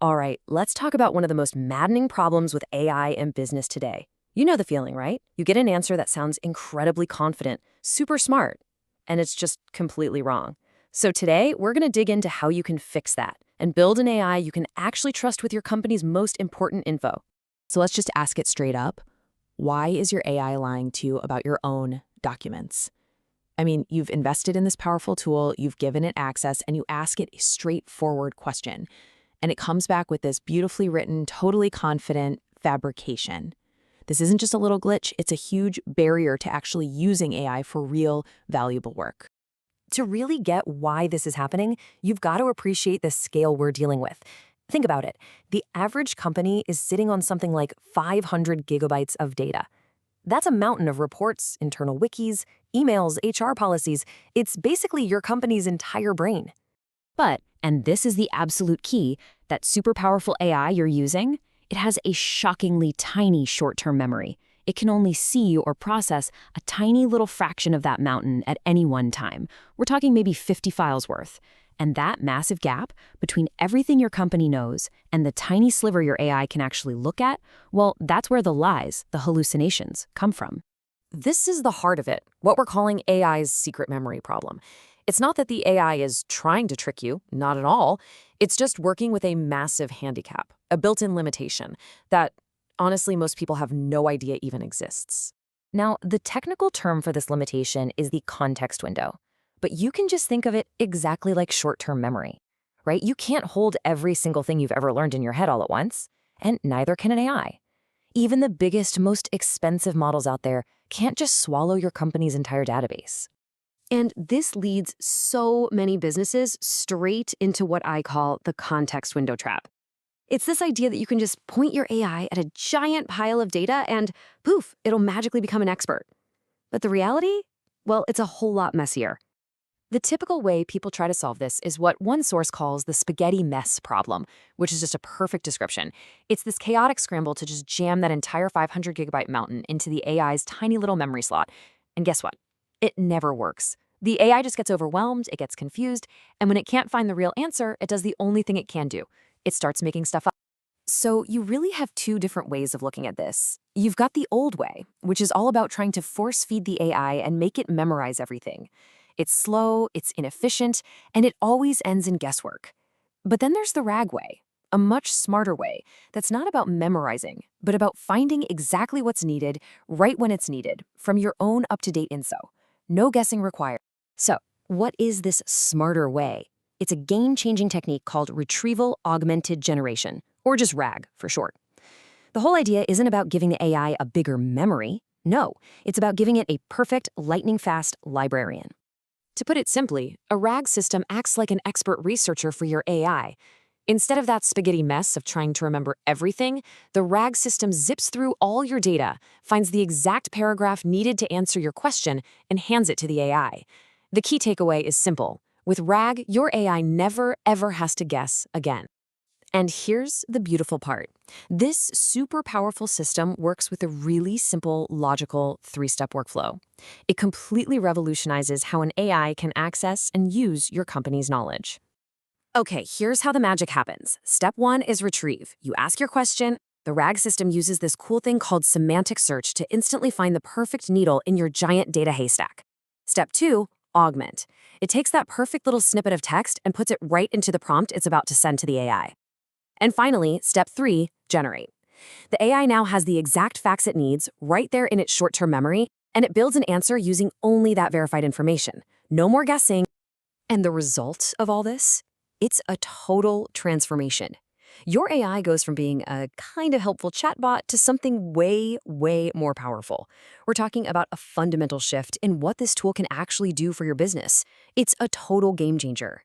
All right, let's talk about one of the most maddening problems with AI and business today. You know the feeling, right? You get an answer that sounds incredibly confident, super smart, and it's just completely wrong. So today, we're going to dig into how you can fix that and build an AI you can actually trust with your company's most important info. So let's just ask it straight up. Why is your AI lying to you about your own documents? I mean, you've invested in this powerful tool, you've given it access, and you ask it a straightforward question. And it comes back with this beautifully written, totally confident fabrication. This isn't just a little glitch, it's a huge barrier to actually using AI for real, valuable work. To really get why this is happening, you've got to appreciate the scale we're dealing with. Think about it. The average company is sitting on something like 500 gigabytes of data. That's a mountain of reports, internal wikis, emails, HR policies. It's basically your company's entire brain. But, and this is the absolute key, that super powerful AI you're using, it has a shockingly tiny short-term memory. It can only see or process a tiny little fraction of that mountain at any one time. We're talking maybe 50 files worth. And that massive gap between everything your company knows and the tiny sliver your AI can actually look at, well, that's where the lies, the hallucinations, come from. This is the heart of it, what we're calling AI's secret memory problem. It's not that the AI is trying to trick you, not at all. It's just working with a massive handicap, a built-in limitation that, honestly, most people have no idea even exists. Now, the technical term for this limitation is the context window. But you can just think of it exactly like short-term memory, right? You can't hold every single thing you've ever learned in your head all at once, and neither can an AI. Even the biggest, most expensive models out there can't just swallow your company's entire database. And this leads so many businesses straight into what I call the context window trap. It's this idea that you can just point your AI at a giant pile of data and poof, it'll magically become an expert. But the reality? Well, it's a whole lot messier. The typical way people try to solve this is what one source calls the spaghetti mess problem, which is just a perfect description. It's this chaotic scramble to just jam that entire 500 gigabyte mountain into the AI's tiny little memory slot. And guess what? It never works. The AI just gets overwhelmed, it gets confused, and when it can't find the real answer, it does the only thing it can do. It starts making stuff up. So you really have two different ways of looking at this. You've got the old way, which is all about trying to force feed the AI and make it memorize everything. It's slow, it's inefficient, and it always ends in guesswork. But then there's the RAG way, a much smarter way that's not about memorizing, but about finding exactly what's needed right when it's needed from your own up-to-date info. No guessing required. So, what is this smarter way? It's a game-changing technique called Retrieval-Augmented Generation, or just RAG for short. The whole idea isn't about giving the AI a bigger memory. No, it's about giving it a perfect, lightning-fast librarian. To put it simply, a RAG system acts like an expert researcher for your AI. Instead of that spaghetti mess of trying to remember everything, the RAG system zips through all your data, finds the exact paragraph needed to answer your question, and hands it to the AI. The key takeaway is simple. With RAG, your AI never, ever has to guess again. And here's the beautiful part. This super powerful system works with a really simple, logical, three-step workflow. It completely revolutionizes how an AI can access and use your company's knowledge. Okay, here's how the magic happens. Step 1 is retrieve. You ask your question. The RAG system uses this cool thing called semantic search to instantly find the perfect needle in your giant data haystack. Step 2, augment. It takes that perfect little snippet of text and puts it right into the prompt it's about to send to the AI. And finally, step 3, generate. The AI now has the exact facts it needs right there in its short-term memory, and it builds an answer using only that verified information. No more guessing. And the result of all this? It's a total transformation. Your AI goes from being a kind of helpful chatbot to something way, way more powerful. We're talking about a fundamental shift in what this tool can actually do for your business. It's a total game changer.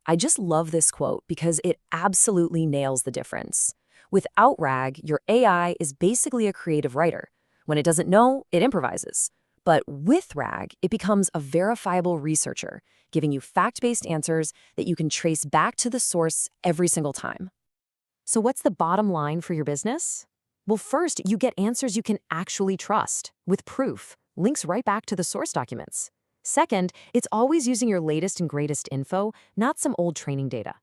I just love this quote because it absolutely nails the difference. Without RAG, your AI is basically a creative writer. When it doesn't know, it improvises. But with RAG, it becomes a verifiable researcher, giving you fact-based answers that you can trace back to the source every single time. So what's the bottom line for your business? Well, first, you get answers you can actually trust, with proof, links right back to the source documents. Second, it's always using your latest and greatest info, not some old training data.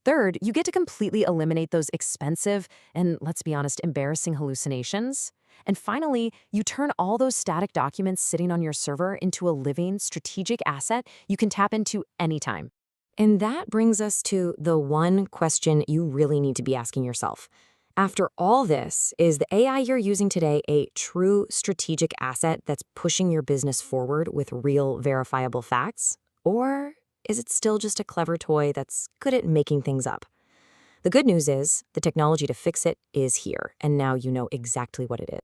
Third, you get to completely eliminate those expensive and, let's be honest, embarrassing hallucinations. And finally, you turn all those static documents sitting on your server into a living, strategic asset you can tap into anytime. And that brings us to the one question you really need to be asking yourself. After all this, is the AI you're using today a true strategic asset that's pushing your business forward with real verifiable facts? Or is it still just a clever toy that's good at making things up? The good news is the technology to fix it is here, and now you know exactly what it is.